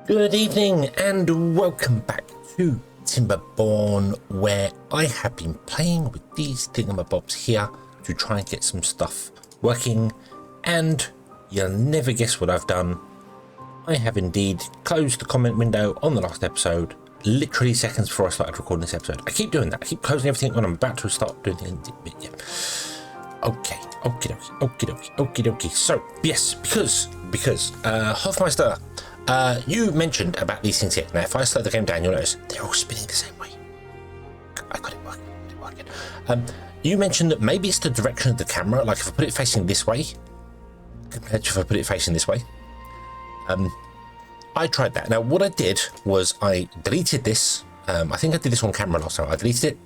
Good evening and welcome back to Timberborn, where I have been playing with these thingamabobs here to try and get some stuff working, and you'll never guess what I've done. I have indeed closed the comment window on the last episode, literally seconds before I started recording this episode. I keep doing that. I keep closing everything when I'm about to start doing the yeah. Okay, okie dokie. So, yes, because Hofmeister, you mentioned about these things here. Now, if I slow the game down, you'll notice they're all spinning the same way. I got it working. You mentioned that maybe it's the direction of the camera, like if I put it facing this way, compared to if I put it facing this way. I tried that. Now, what I did was I deleted this. I think I did this on camera last time. I deleted it.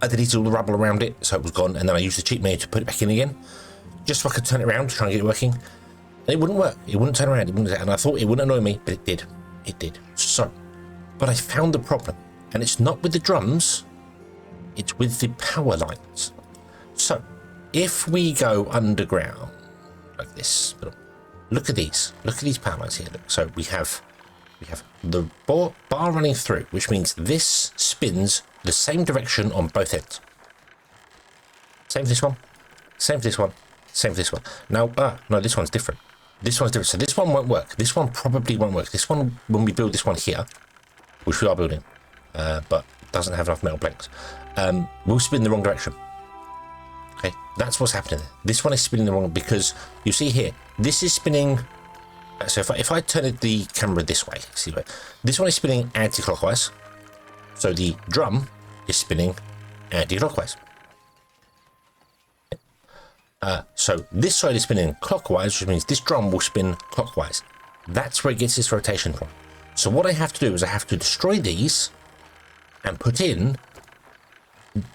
I deleted all the rubble around it, so it was gone, and then I used the cheat menu to put it back in again, just so I could turn it around to try and get it working. And it wouldn't work. It wouldn't turn around. And I thought it wouldn't annoy me, but it did. It did. So, but I found the problem, and it's not with the drums. It's with the power lines. So, if we go underground like this, look at these. Look at these power lines here. Look. So we have the bar running through, which means this spins the same direction on both ends. Same for this one. Same for this one. Same for this one. Now, no, this one's different. This one's different. So this one won't work. This one probably won't work. This one, when we build this one here, which we are building, but doesn't have enough metal planks, will spin the wrong direction. Okay, that's what's happening there. This one is spinning the wrong, because you see here, this is spinning. So if I turn the camera this way, see, this one is spinning anti-clockwise. So the drum is spinning anti-clockwise. So this side is spinning clockwise, which means this drum will spin clockwise. That's where it gets its rotation from. So what I have to do is I have to destroy these and put in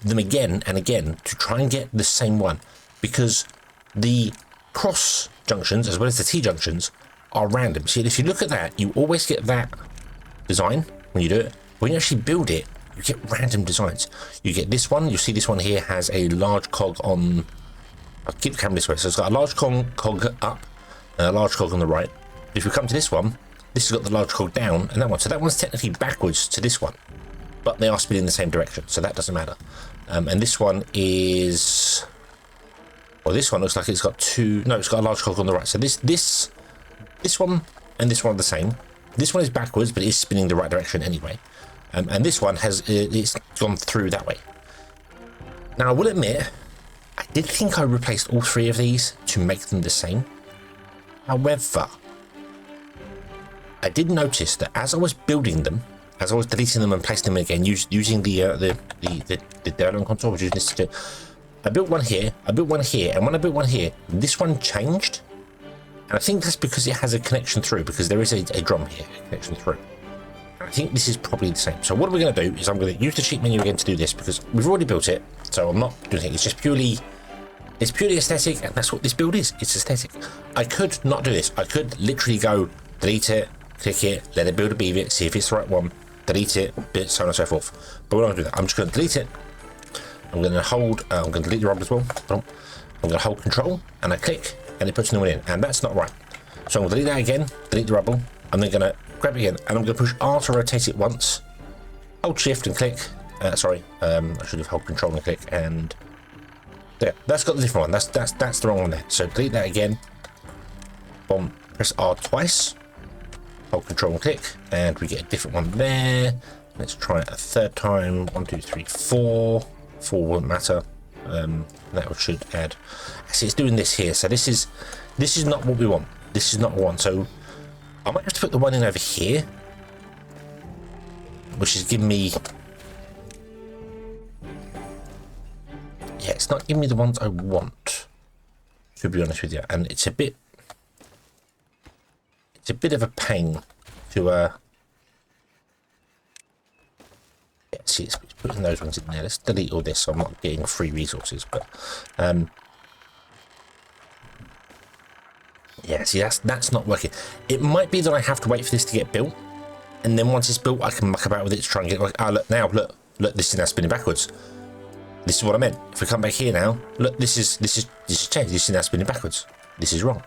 them again and again to try and get the same one, because the cross junctions as well as the T-junctions are random. See, if you look at that, you always get that design when you do it. When you actually build it, you get random designs. You get this one. You see this one here has a large cog on. I'll keep the camera this way. So it's got a large cog up and a large cog on the right. If we come to this one, this has got the large cog down and that one. So that one's technically backwards to this one, but they are spinning in the same direction, so that doesn't matter. And this one is. Well, this one looks like it's got two. No, it's got a large cog on the right. So this one and this one are the same. This one is backwards, but it is spinning the right direction anyway. And this one has it's gone through that way. Now, I will admit, I did think I replaced all three of these to make them the same. However, I did notice that as I was building them, as I was deleting them and placing them again, using the development console, which is this to do, I built one here, I built one here, and when I built one here, this one changed. And I think that's because it has a connection through, because there is a drum here, a connection through. I think this is probably the same. So what we're going to do is I'm going to use the cheat menu again to do this, because we've already built it. So I'm not doing anything. It's just purely aesthetic, and that's what this build is. It's aesthetic. I could not do this. I could literally go delete it, click it, let it build a Beaver, see if it's the right one, delete it, so on and so forth. But we're not going to do that. I'm just going to delete it. I'm going to hold. I'm going to delete the rubber as well. I'm going to hold Control and I click, and it puts a new one in, and that's not right. So I'm going to delete that again, delete the rubble. I'm then going to grab it again, and I'm going to push R to rotate it once. Hold Shift and click. I should have held Control and click, and there. That's got the different one. That's the wrong one there. So delete that again. Boom. Press R twice. Hold Control and click, and we get a different one there. Let's try it a third time. 1, 2, 3, 4. 4 won't matter. That should add. See, it's doing this here. So this is not what we want. This is not what we want. So I might have to put the one in over here, which is giving me. Yeah, it's not giving me the ones I want, to be honest with you, and it's a bit of a pain to yeah, see, it's putting those ones in there. Let's delete all this so I'm not getting free resources, but yeah, see, that's not working. It might be that I have to wait for this to get built, and then once it's built I can muck about with it to try and get like, oh look, now look, this is now spinning backwards. This is what I meant. If we come back here now, look, this is changed. This is now spinning backwards. This is wrong.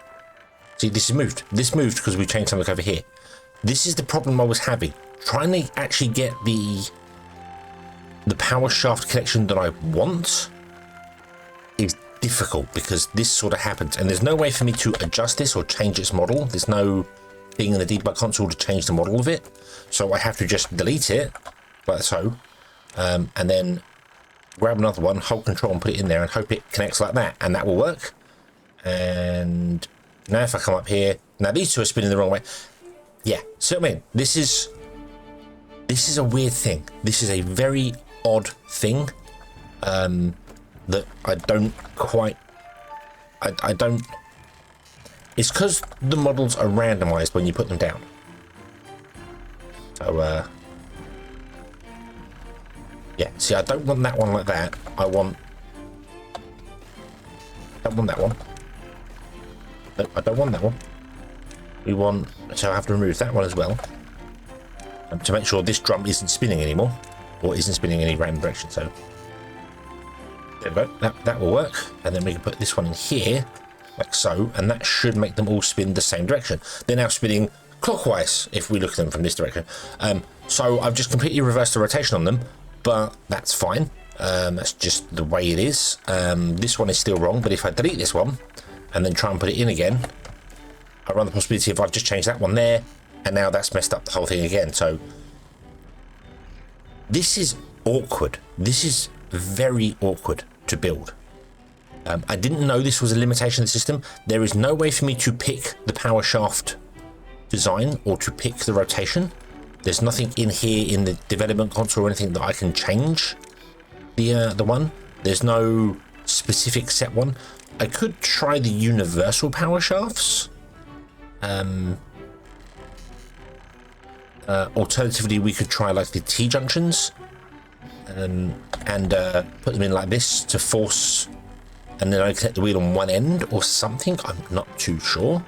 See, this is moved. This moved because we changed something over here. this is the problem I was having. Trying to actually get the power shaft connection that I want is difficult because this sort of happens, and there's no way for me to adjust this or change its model. There's no thing in the debug console to change the model of it, so I have to just delete it like so, and then grab another one, hold control and put it in there and hope it connects like that, and that will work. And now if I come up here, now these two are spinning the wrong way. Yeah, see what I mean? This is a weird thing. This is a very odd thing that I don't quite, I don't, it's because the models are randomized when you put them down. So yeah, see, I don't want that one like that. I don't want that one. No, I don't want that one. We want, so I have to remove that one as well, to make sure this drum isn't spinning anymore, or isn't spinning in any random direction. So there we go, that will work. And then we can put this one in here like so, and that should make them all spin the same direction. They're now spinning clockwise if we look at them from this direction. So I've just completely reversed the rotation on them, but that's fine. That's just the way it is. This one is still wrong, but if I delete this one and then try and put it in again, I run the possibility of I've just changed that one there, and now that's messed up the whole thing again. So this is awkward. This is very awkward to build. I didn't know this was a limitation of the system. There is no way for me to pick the power shaft design or to pick the rotation. There's nothing in here in the development console or anything that I can change the one. There's no specific set one. I could try the universal power shafts. Alternatively, we could try like the T-junctions and put them in like this to force, and then I connect the wheel on one end or something. I'm not too sure.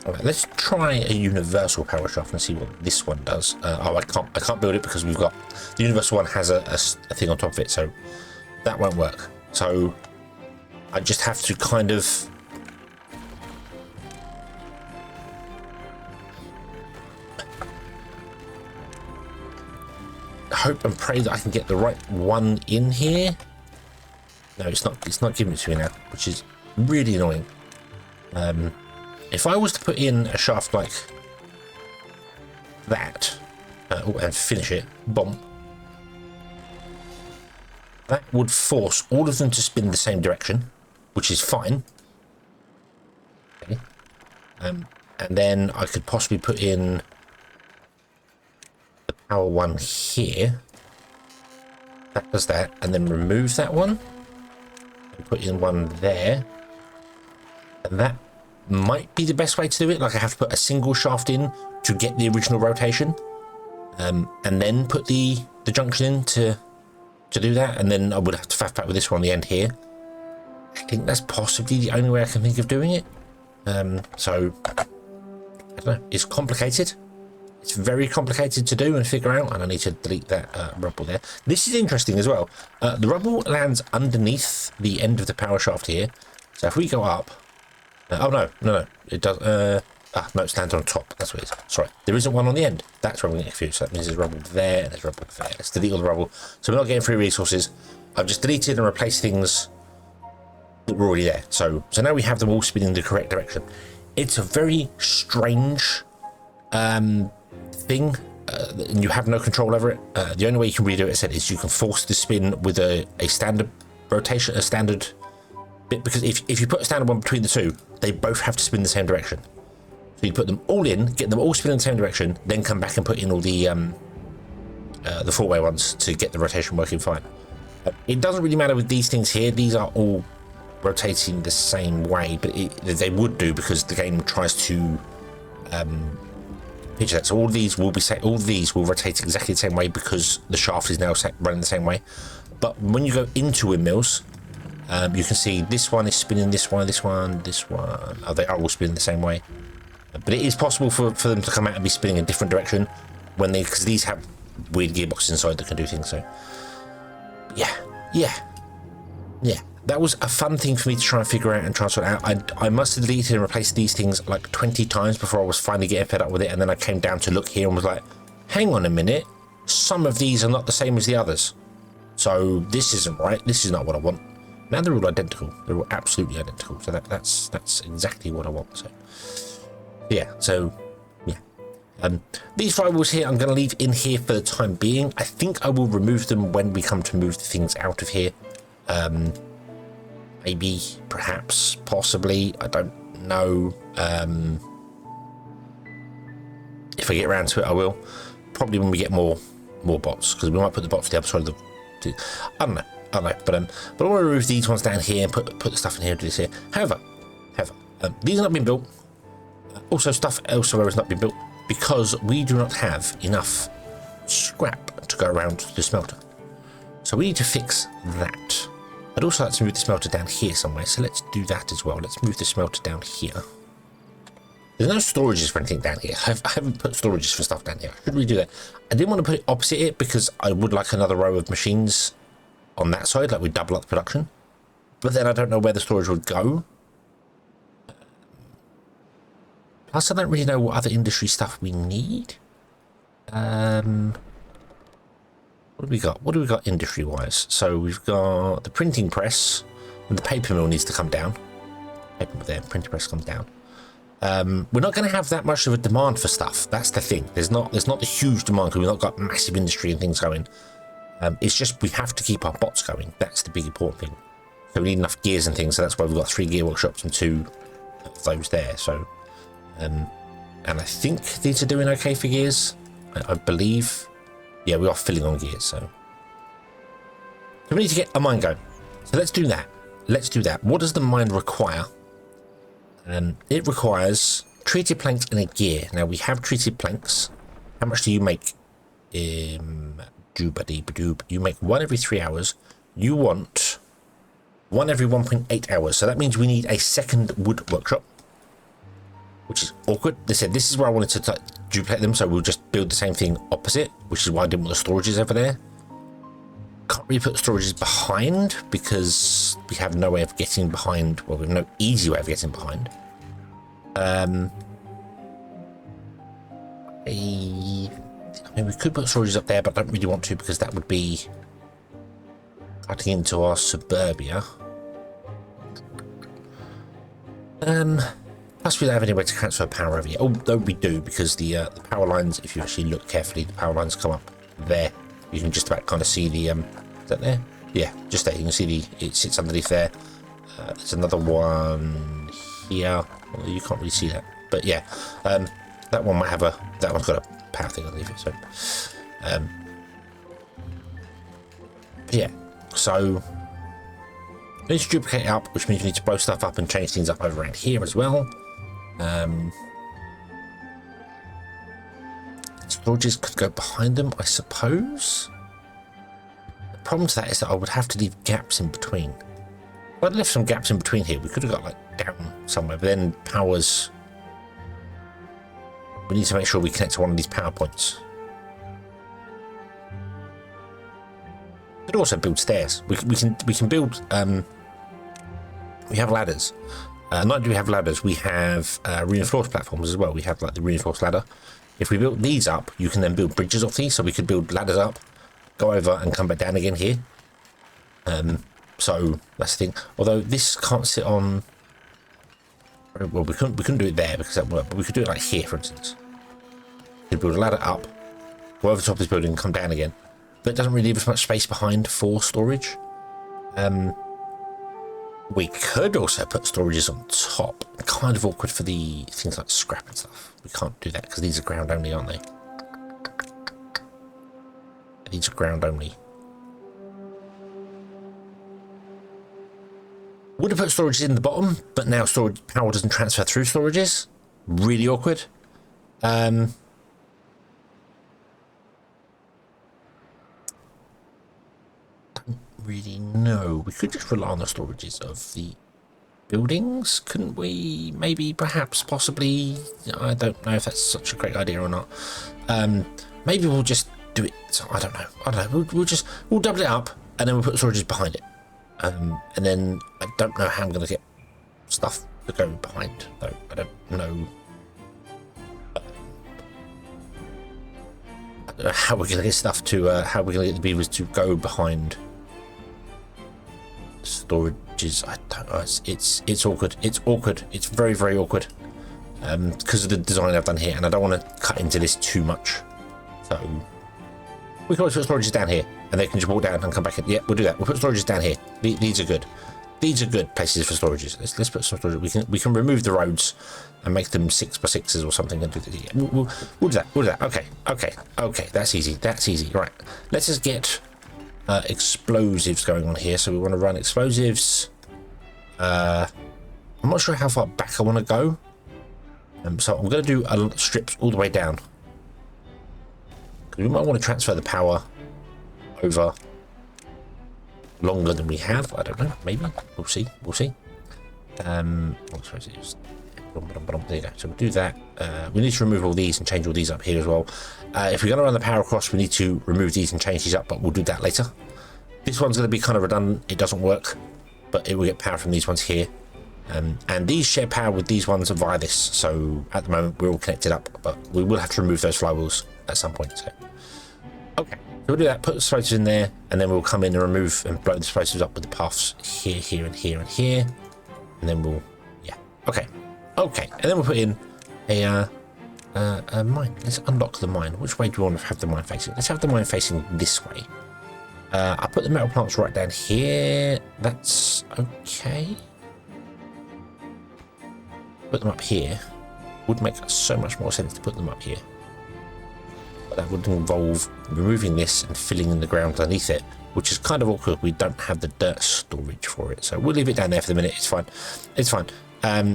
All right, let's try a universal power shaft and see what this one does. Oh, I can't build it because we've got the universal one has a thing on top of it, so that won't work. So I just have to kind of hope and pray that I can get the right one in here. No, it's not giving it to me now, which is really annoying. If I was to put in a shaft like that and finish it, boom, that would force all of them to spin the same direction, which is fine. Okay. And then I could possibly put in the power one here. That does that, and then remove that one and put in one there. And that might be the best way to do it. Like I have to put a single shaft in to get the original rotation, and then put the junction in to do that, and then I would have to faff back with this one on the end here. I think that's possibly the only way I can think of doing it. So I don't know, it's complicated. It's very complicated to do and figure out, and I need to delete that rubble there. This is interesting as well. The rubble lands underneath the end of the power shaft here, so if we go up, oh no, it does. No, it's landed on top. That's what it is. Sorry, there isn't one on the end. That's where I'm getting confused. So that means there's rubble there and there's rubble there. Let's delete all the rubble. So we're not getting free resources. I've just deleted and replaced things that were already there. So now we have them all spinning the correct direction. It's a very strange thing. And you have no control over it. The only way you can redo it, I said, is you can force the spin with a standard rotation, a standard bit, because if you put a standard one between the two, they both have to spin the same direction. So you put them all in, get them all spinning the same direction, then come back and put in all the four-way ones to get the rotation working fine. It doesn't really matter with these things here. These are all rotating the same way, but they would do because the game tries to picture that. So all these will rotate exactly the same way because the shaft is now running the same way. But when you go into windmills, you can see this one is spinning this one. Oh, they are all spinning the same way. But it is possible for them to come out and be spinning a different direction because these have weird gearboxes inside that can do things. So yeah. that was a fun thing for me to try and figure out and try and sort out. I must have deleted and replaced these things like 20 times before I was finally getting fed up with it, and then I came down to look here and was like, hang on a minute, some of these are not the same as the others. So this isn't right, this is not what I want. Now they're all identical, they're all absolutely identical, so that's exactly what I want. So yeah, these firewalls here I'm going to leave in here for the time being. I think I will remove them when we come to move the things out of here. Maybe, perhaps, possibly, I don't know. If I get around to it, I will. Probably when we get more bots, because we might put the bots to the other side of the... I don't know. But I want to remove these ones down here and put the stuff in here and do this here. However, these are not being built. Also, stuff elsewhere has not been built because we do not have enough scrap to go around the smelter. So we need to fix that. I'd also like to move the smelter down here somewhere, so let's do that as well. Let's move the smelter down here. There's no storages for anything down here. I haven't put storages for stuff down here. I should really do that. I didn't want to put it opposite it because I would like another row of machines on that side, like we double up the production. But then I don't know where the storage would go. Plus, I don't really know what other industry stuff we need. What do we got? What do we got industry-wise? So we've got the printing press, and the paper mill needs to come down. Paper mill there, printing press comes down. We're not going to have that much of a demand for stuff. That's the thing. There's not the huge demand because we've not got massive industry and things going. It's just we have to keep our bots going. That's the big important thing. So we need enough gears and things. So that's why we've got 3 gear workshops and 2 of those there. So. And I think these are doing okay for gears. I believe. Yeah, we are filling on gears, so we need to get a mine going. So let's do that. What does the mine require? It requires treated planks and a gear. Now we have treated planks. How much do you make? You make 1 every 3 hours. You want 1 every 1.8 hours. So that means we need a second wood workshop, which is awkward. They said this is where I wanted to duplicate them, so we'll just build the same thing opposite, which is why I didn't want the storages over there. Can't really put the storages behind because we have no way of getting behind. Well, we have no easy way of getting behind. I mean, we could put storages up there, but I don't really want to because that would be cutting into our suburbia. Plus, we don't have any way to transfer power over here. Although we do, because the power lines, if you actually look carefully, the power lines come up there. You can just about kind of see the, is that there? Yeah, just there. You can see it sits underneath there. There's another one here. Well, you can't really see that. But yeah, that one might have that one's got a power thing underneath it. So, yeah. So, we need to duplicate it up, which means we need to blow stuff up and change things up over around here as well. Storages could go behind them, I suppose. The problem to that is that I would have to leave gaps in between. If I'd left some gaps in between here, we could have got like down somewhere, but then powers. We need to make sure we connect to one of these power points. We could also build stairs. We can build. We have ladders. Not do we have ladders, we have reinforced platforms as well. We have like the reinforced ladder. If we build these up, you can then build bridges off these. So we could build ladders up, go over and come back down again here. So that's the thing. Although this can't sit on. Well, we couldn't do it there because that worked. But we could do it like here, for instance. We could build a ladder up, go over the top of this building, and come down again. But it doesn't really leave us much space behind for storage. We could also put storages on top. Kind of awkward for the things like scrap and stuff. We can't do that because these are ground only, aren't they? These are ground only. Would have put storages in the bottom, but now storage power doesn't transfer through storages. Really awkward. Really know. We could just rely on the storages of the buildings, couldn't we? Maybe, perhaps, possibly. I don't know if that's such a great idea or not. Maybe we'll just do it. So I don't know. We'll double it up and then we'll put storages behind it. And then I don't know how I'm going to get stuff to go behind, though. I don't know. I don't know how we're going to get stuff to, how we're going to get the beavers to go behind storages. I don't know. It's awkward. It's awkward. It's very, very awkward. Because of the design I've done here, and I don't want to cut into this too much. So we can always put storages down here, and they can just walk down and come back in. Yeah, we'll do that. We'll put storages down here. These are good. These are good places for storages. Let's put some storage. We can remove the roads and make them 6x6s or something. And do that. Yeah, we'll do that. We'll do that. Okay. That's easy. That's easy. Right. Let's just get explosives going on here. So we want to run explosives. I'm not sure how far back I want to go. So I'm going to do strips all the way down. Because we might want to transfer the power over longer than we have. I don't know. Maybe. We'll see. We'll see. There you go. So we'll do that. We need to remove all these and change all these up here as well. If we're going to run the power across, we need to remove these and change these up, but we'll do that later. This one's going to be kind of redundant. It doesn't work, but it will get power from these ones here. And these share power with these ones via this. So at the moment, we're all connected up, but we will have to remove those flywheels at some point. So, okay. So we'll do that, put the explosives in there, and then we'll come in and remove and blow the explosives up with the paths here, here, and here, and here. And then we'll, yeah. Okay. And then we'll put in a mine. Let's unlock the mine. Which way do we want to have the mine facing? Let's have the mine facing this way. I put the metal plants right down here. That's okay. Put them up here. Would make so much more sense to put them up here. But that would involve removing this and filling in the ground underneath it, which is kind of awkward. We don't have the dirt storage for it, so we'll leave it down there for the minute. It's fine. It's fine.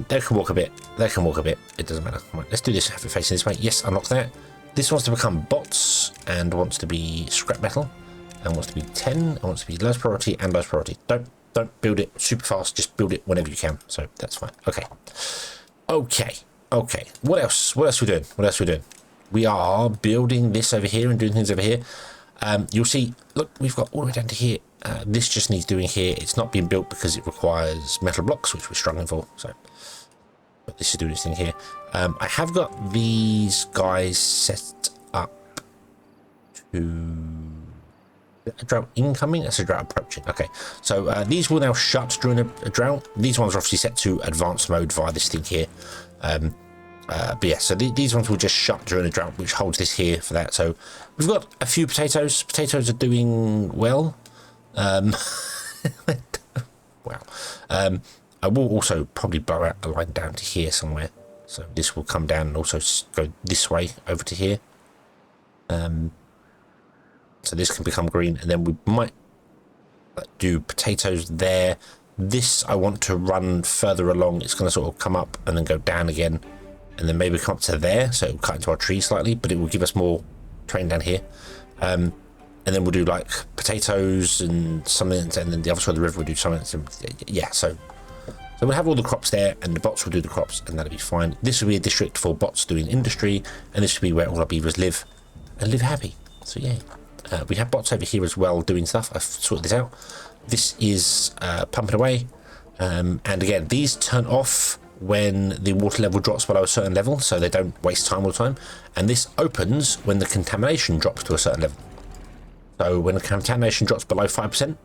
They can walk a bit. They can walk a bit. It doesn't matter. Right, let's do this. Have it facing this way. Yes, unlock that. This wants to become bots and wants to be scrap metal and wants to be 10 and wants to be lowest priority and lowest priority. Don't build it super fast. Just build it whenever you can. So that's fine. Okay. What else? What else are we doing? What else are we doing? We are building this over here and doing things over here. You'll see, look, we've got all the way down to here. This just needs doing here. It's not being built because it requires metal blocks, which we're struggling for. So, but this is doing this thing here. I have got these guys set up to a drought incoming. That's a drought approaching. Okay, so these will now shut during a drought. These ones are obviously set to advanced mode via this thing here. But yeah, so these ones will just shut during a drought, which holds this here for that. So we've got a few potatoes. Potatoes are doing well. Wow. I will also probably blow out a line down to here somewhere. So this will come down and also go this way over to here. So this can become green, and then we might do potatoes there. This I want to run further along. It's going to sort of come up and then go down again, and then maybe come up to there, so it'll cut into our tree slightly, but it will give us more terrain down here. And then we'll do like potatoes and something, and then the other side of the river we'll do something. Yeah, so we'll have all the crops there, and the bots will do the crops, and that'll be fine. This will be a district for bots doing industry, and this will be where all our beavers live and live happy. So yeah. We have bots over here as well doing stuff. I've sorted this out. This is pumping away. And again, these turn off when the water level drops below a certain level, so they don't waste time all the time. And this opens when the contamination drops to a certain level. So when the contamination drops below 5%,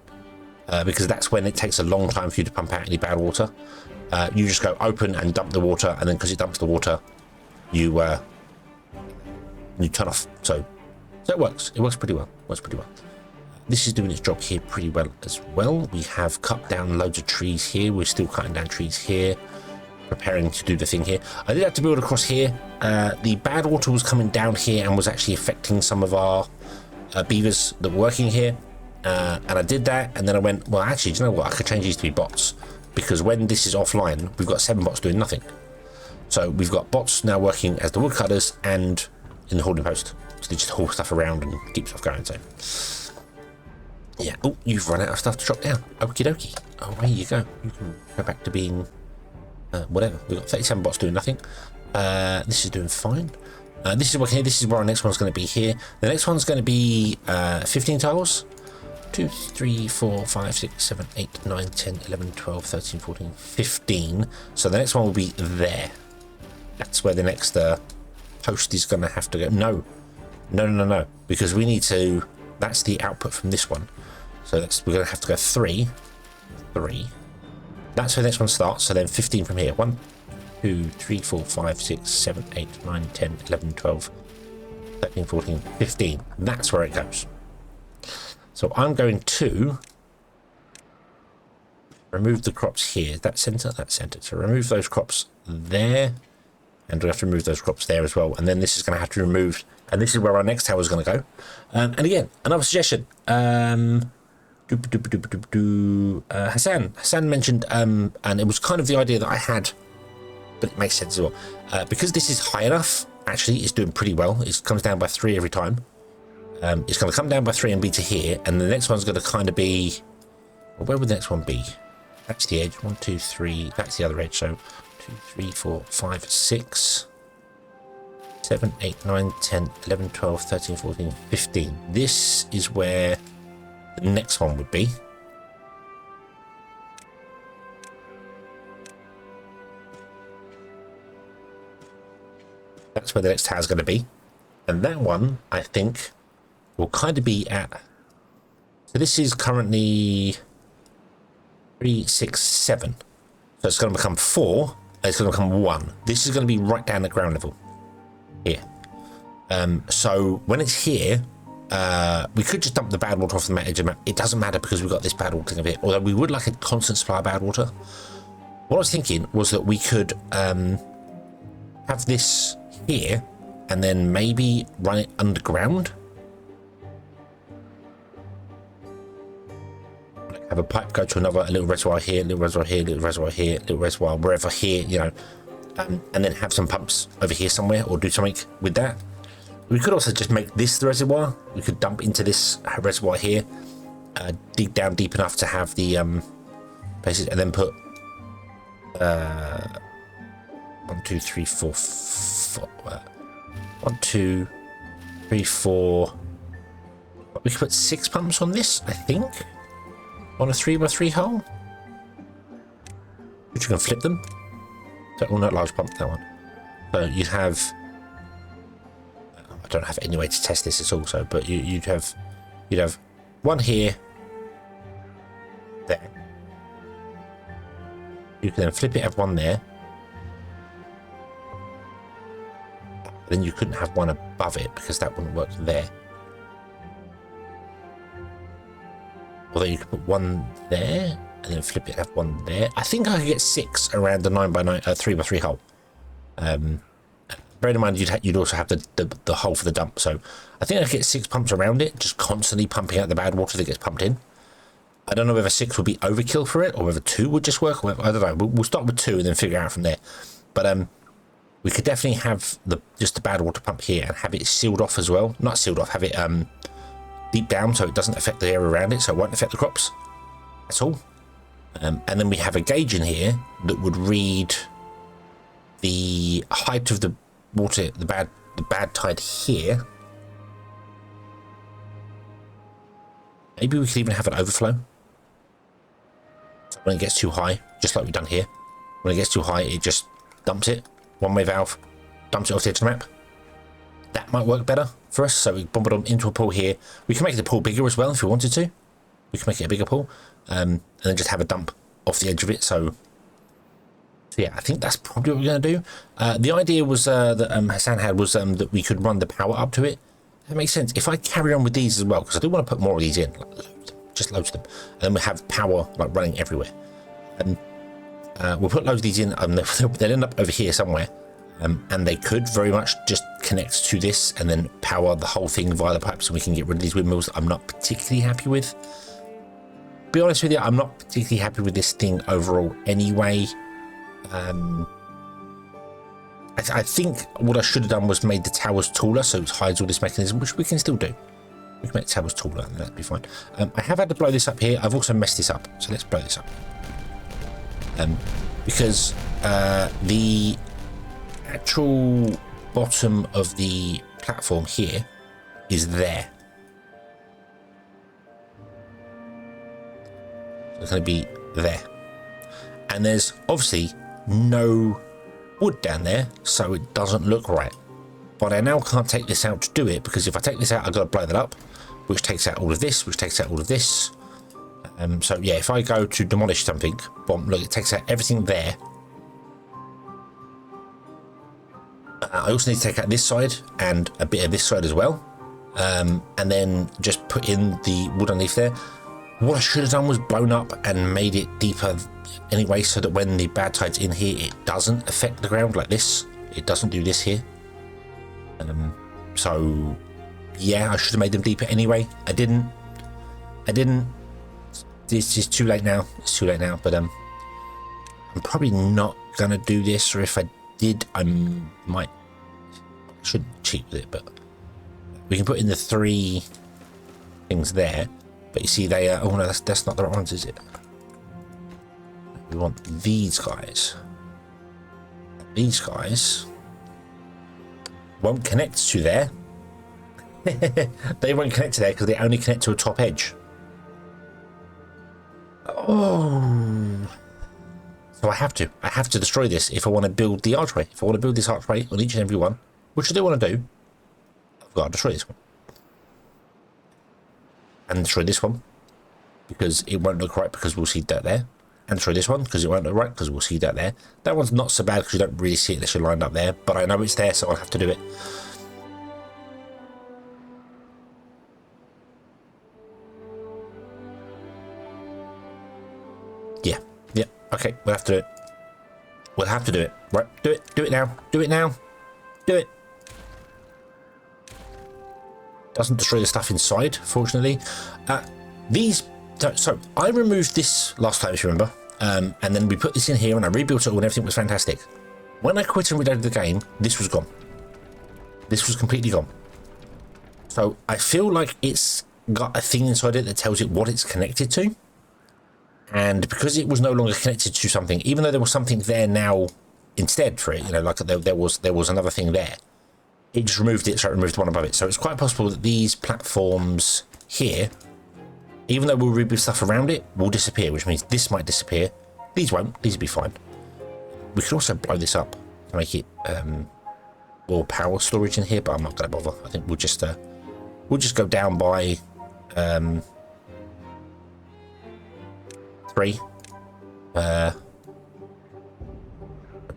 because that's when it takes a long time for you to pump out any bad water, you just go open and dump the water, and then because it dumps the water, you turn off. So it works. It works pretty well. This is doing its job here pretty well as well. We have cut down loads of trees here. We're still cutting down trees here, preparing to do the thing here. I did have to build across here. The bad water was coming down here and was actually affecting some of our beavers that were working here. And I did that, and then I went, well, actually, do you know what? I could change these to be bots, because when this is offline, we've got 7 bots doing nothing. So we've got bots now working as the woodcutters and in the holding post. So they just haul stuff around and keep stuff going. So yeah. Oh, you've run out of stuff to drop down. Okie dokie. Away you go. You can go back to being whatever. We've got 37 bots doing nothing. This is doing fine. This is working here. This is where our next one's going to be here. The next one's going to be 15 tiles. 2, 3, 4, 5, 6, 7, 8, 9, 10, 11, 12, 13, 14, 15. So the next one will be there. That's where the next post is going to have to go. No. Because we need to... That's the output from this one. So we're going to have to go 3. That's where the next one starts. So then 15 from here. 1, 2, 3, 4, 5, 6, 7, 8, 9, 10, 11, 12, 13, 14, 15. That's where it goes. So I'm going to remove the crops here. That center. So remove those crops there. And we have to remove those crops there as well. And then this is going to have to be removed. And this is where our next tower is going to go. And again, another suggestion. Hassan mentioned, and it was kind of the idea that I had, but it makes sense as well. Because this is high enough, actually, it's doing pretty well. It comes down by 3 every time. It's going to come down by 3 and be to here. And the next one's going to kind of be... Well, where would the next one be? That's the edge. 1, 2, 3. That's the other edge. So 2, 3, 4, 5, 6, 7, 8, 9, 10, 11, 12, 13, 14, 15. This is where the next one would be. That's where the next tower is going to be. And that one, I think, will kind of be at... So this is currently 3, 6, 7. So it's going to become 4. And it's going to become 1. This is going to be right down at ground level. Here. So when it's here, we could just dump the bad water off the edge of the map. It doesn't matter because we've got this bad water thing of it. Although we would like a constant supply of bad water. What I was thinking was that we could have this here and then maybe run it underground. Have a pipe go to a little reservoir here, little reservoir here, little reservoir here, little reservoir wherever here, you know, and then have some pumps over here somewhere or do something with that. We could also just make this the reservoir. We could dump into this reservoir here, dig down deep enough to have the places, and then put 1, 2, 3, 4, 1, 2, 3, 4. We could put 6 pumps on this, I think, on a 3x3 hole. Which you can flip them. So, well, not large pump, that one. So you'd have. I don't have any way to test this at all. So, but you'd have one here, there. You can then flip it, have one there. Then you couldn't have one above it because that wouldn't work there. Although you could put one there and then flip it, have one there. I think I could get 6 around the 9x9, 3x3 hole. Bear in mind, you'd also have the hole for the dump. So I think I could get 6 pumps around it, just constantly pumping out the bad water that gets pumped in. I don't know whether 6 would be overkill for it or whether 2 would just work. Or whether, I don't know. We'll start with 2 and then figure out from there. But we could definitely have just the bad water pump here and have it sealed off as well. Not sealed off, have it deep down so it doesn't affect the area around it, so it won't affect the crops. That's all. And then we have a gauge in here that would read the height of the water, the bad tide here. Maybe we could even have an overflow. So when it gets too high, just like we've done here. When it gets too high, it just dumps it. One-way valve, dumps it off the edge of the map. That might work better for us. So we bomb it into a pool here. We can make the pool bigger as well if we wanted to. We can make it a bigger pool. And then just have a dump off the edge of it. So yeah, I think that's probably what we're going to do. The idea was that Hassan had was that we could run the power up to it. That makes sense. If I carry on with these as well, because I do want to put more of these in, like just loads of them, and then we have power like running everywhere. We'll put loads of these in. They'll end up over here somewhere, and they could very much just connect to this and then power the whole thing via the pipes, and we can get rid of these windmills. I'm not particularly happy with. Be honest with you, I'm not particularly happy with this thing overall. Anyway. I think what I should have done was made the towers taller so it hides all this mechanism, which we can still do. We can make the towers taller and that'd be fine. I have had to blow this up here. I've also messed this up, so let's blow this up. Because the actual bottom of the platform here is there. It's going to be there. And there's obviously no wood down there, so it doesn't look right. But I now can't take this out to do it, because if I take this out, I've got to blow that up, which takes out all of this, which takes out all of this. So yeah, if I go to demolish something, boom, look, it takes out everything there. I also need to take out this side and a bit of this side as well. And then just put in the wood underneath there. What I should have done was blown up and made it deeper anyway, so that when the bad tide's in here, it doesn't affect the ground like this. It doesn't do this here. So yeah, I should have made them deeper anyway. I didn't. It's just too late now. It's too late now. But I'm probably not gonna do this, or if I did, I should cheat with it. But we can put in the 3 things there. But you see, they are. Oh no, that's not the right ones, is it? We want these guys. These guys won't connect to there. They won't connect to there because they only connect to a top edge. Oh. So I have to destroy this if I want to build the archway. If I want to build this archway on each and every one, which I do want to do, I've got to destroy this one. And destroy this one, because it won't look right, because we'll see dirt there. And destroy this one, because it won't look right, because we'll see dirt there. That one's not so bad, because you don't really see it unless you're lined up there. But I know it's there, so I'll have to do it. Yeah, okay, we'll have to do it. We'll have to do it. Right, do it now. Do it now. Do it. Doesn't destroy the stuff inside, fortunately. So I removed this last time, if you remember, and then we put this in here and I rebuilt it all and everything was fantastic. When I quit and reloaded the game, this was gone. This was completely gone. So I feel like it's got a thing inside it that tells it what it's connected to. And because it was no longer connected to something, even though there was something there now instead for it, you know, like there was another thing there. It just removed it, so it removed the one above it. So it's quite possible that these platforms here, even though we'll rebuild stuff around it, will disappear, which means this might disappear. These won't. These will be fine. We could also blow this up to make it more power storage in here, but I'm not going to bother. I think we'll just go down by 3. We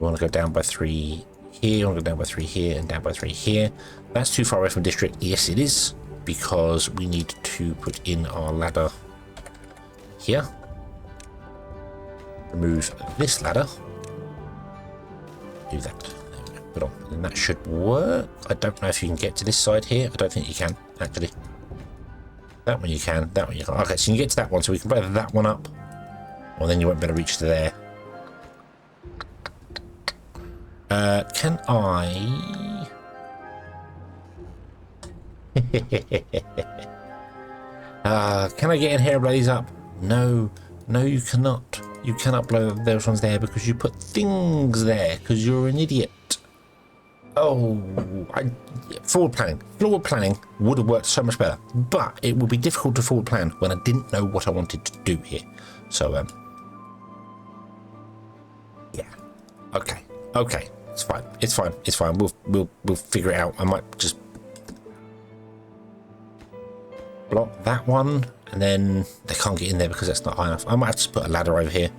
want to go down by 3. Here, I'm going to go down by 3 here and down by 3 here. That's too far away from district. Yes, it is, because we need to put in our ladder here. Remove this ladder. Do that. There we go. Put on, and that should work. I don't know if you can get to this side here. I don't think you can, actually. That one you can. That one you can't. Okay, so you can get to that one, so we can blow that one up. Well, then you won't be able to reach to there. Can I... can I get in here and blow these up? No, you cannot. You cannot blow those ones there because you put things there because you're an idiot. Oh, forward planning would have worked so much better, but it would be difficult to forward plan when I didn't know what I wanted to do here. So, yeah, okay. It's fine. We'll figure it out. I might just block that one, and then they can't get in there because that's not high enough. I might have to put a ladder over here.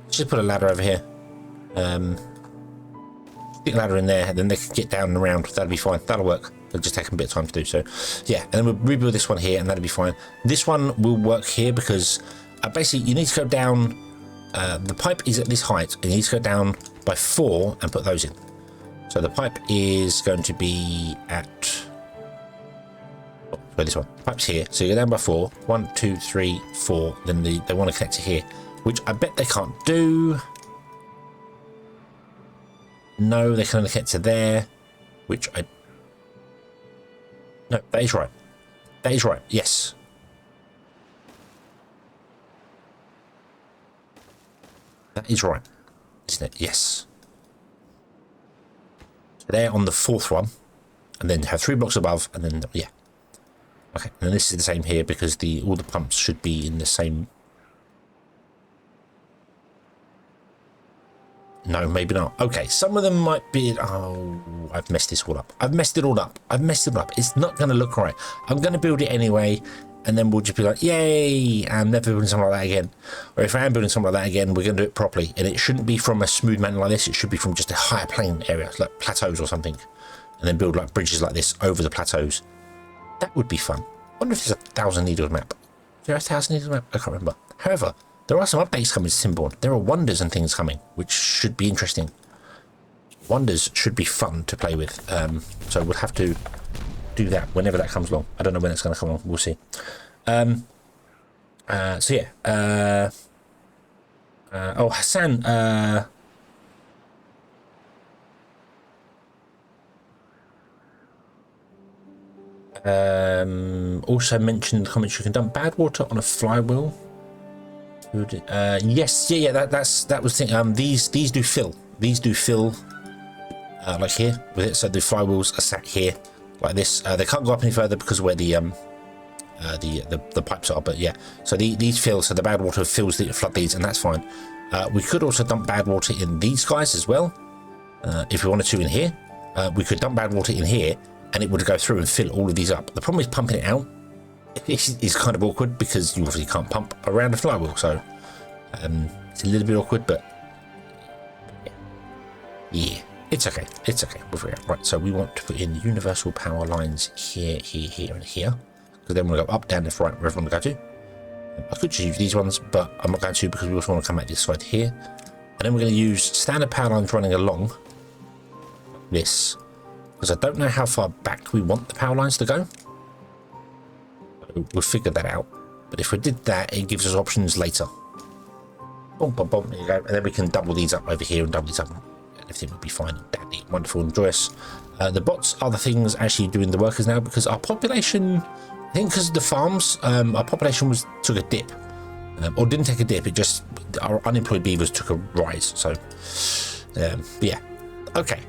Just put a ladder over here. Stick a ladder in there, and then they can get down and around. That'll be fine. That'll work. It'll just take a bit of time to do. So, yeah, and then we'll rebuild this one here, and that'll be fine. This one will work here because basically you need to go down. The pipe is at this height, and you need to go down by 4 and put those in. So the pipe is going to be at this one. The pipe's here, so you go down by 4. 1, 2, 3, 4. Then they want to connect to here, which I bet they can't do. No, they can only connect to there, which no, that is right. That is right. Yes. That is right, isn't it? Yes. So they're on the 4th one, and then have 3 blocks above, and then yeah. Okay, and this is the same here because all the pumps should be in the same No, maybe not. Okay, some of them might be... Oh, I've messed this all up. I've messed it all up. It's not going to look right. I'm going to build it anyway, and then we'll just be like, yay, I'm never building something like that again. Or if I am building something like that again, we're going to do it properly. And it shouldn't be from a smooth mountain like this. It should be from just a higher plain area, like plateaus or something. And then build like bridges like this over the plateaus. That would be fun. I wonder if there's a 1,000 needles map. Is there a 1,000 needles map? I can't remember. However, there are some updates coming to Timberborn. There are wonders and things coming, which should be interesting. Wonders should be fun to play with. So we'll have to do that whenever that comes along. I don't know when it's going to come along. We'll see. So yeah. Oh, Hassan. Also mentioned in the comments you can dump bad water on a flywheel. Yes, yeah, that was the thing. These do fill. These do fill like here with it. So the flywheels are sat here like this. They can't go up any further because of where the pipes are. But yeah, so these fill. So the bad water fills the floodgates, and that's fine. We could also dump bad water in these guys as well, if we wanted to. In here, we could dump bad water in here, and it would go through and fill all of these up. The problem is pumping it out is kind of awkward because you obviously can't pump around a flywheel, so it's a little bit awkward, but yeah, it's okay. We'll figure it out. Right, so we want to put in universal power lines here, here, and here, because then we'll go up, down, left, right, wherever we want to go to. I could just use these ones, but I'm not going to because we also want to come back this side here, and then we're going to use standard power lines running along this, because I don't know how far back we want the power lines to go. We'll figure that out, but if we did that, it gives us options later. Boom, boom, boom, there you go. And then we can double these up over here and double these up, and everything will be fine and dandy, wonderful and joyous. The bots are the things actually doing the workers now, because our population, I think because of the farms, our population took a dip, or didn't take a dip, it just, our unemployed beavers took a rise. So yeah, okay.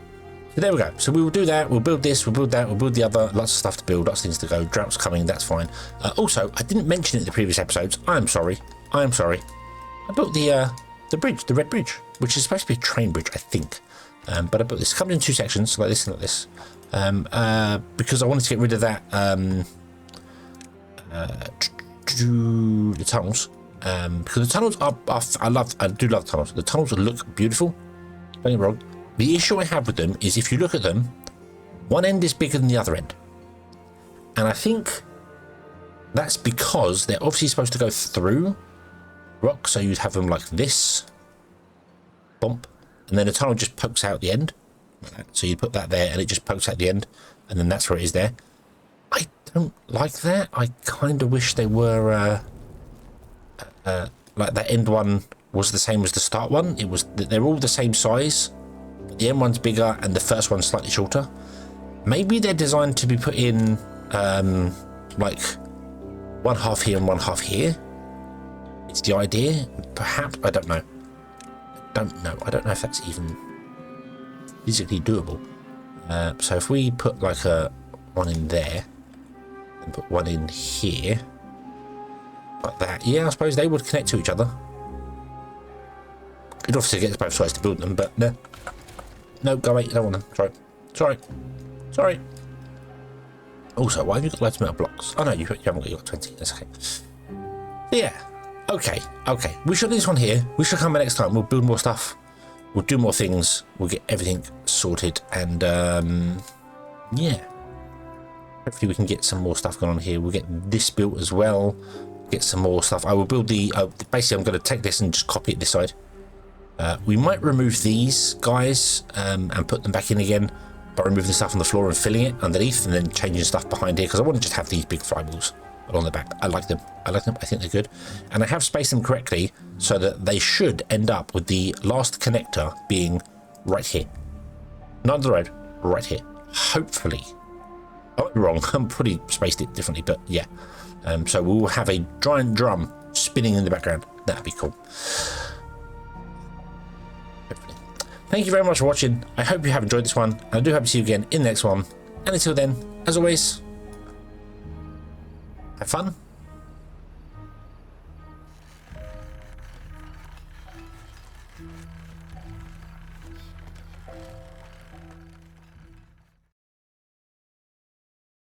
So there we go. So we will do that. We'll build this. We'll build that. We'll build the other. Lots of stuff to build. Lots of things to go. Droughts coming. That's fine. Also, I didn't mention it in the previous episodes. I am sorry. I built the bridge, the red bridge, which is supposed to be a train bridge, I think. But I built this. It comes in two sections, like this and like this. Because I wanted to get rid of that the tunnels. Because the tunnels are I do love tunnels. The tunnels look beautiful. Don't get me wrong. The issue I have with them is if you look at them, one end is bigger than the other end. And I think that's because they're obviously supposed to go through rock, so you'd have them like this, bump, and then the tunnel just pokes out the end. Like that. So you put that there and it just pokes out the end, and then that's where it is there. I don't like that. I kind of wish they were like that end one was the same as the start one. They're all the same size. The end one's bigger and the first one's slightly shorter. Maybe they're designed to be put in like one half here and one half here. It's the idea. Perhaps, I don't know. I don't know if that's even physically doable. So if we put like one in there and put one in here, like that, yeah, I suppose they would connect to each other. It obviously gets both sides to build them, but no. No, go away, I don't want them. Sorry. Also, why have you got loads of metal blocks? Oh no, you haven't got 20, that's okay. Yeah, okay. We should do this one here. We should come back next time. We'll build more stuff. We'll do more things. We'll get everything sorted, and yeah. Hopefully we can get some more stuff going on here. We'll get this built as well. Get some more stuff. I will build basically I'm going to take this and just copy it this side. We might remove these guys and put them back in again by removing the stuff on the floor and filling it underneath, and then changing stuff behind here, because I want to just have these big flywheels along the back. I like them. I think they're good, and I have spaced them correctly so that they should end up with the last connector being right here, not on the road, right here. Hopefully, I might be wrong. I'm probably spaced it differently, but yeah. So we will have a giant drum spinning in the background. That'd be cool. Thank you very much for watching. I hope you have enjoyed this one, and I do hope to see you again in the next one. And until then, as always, have fun.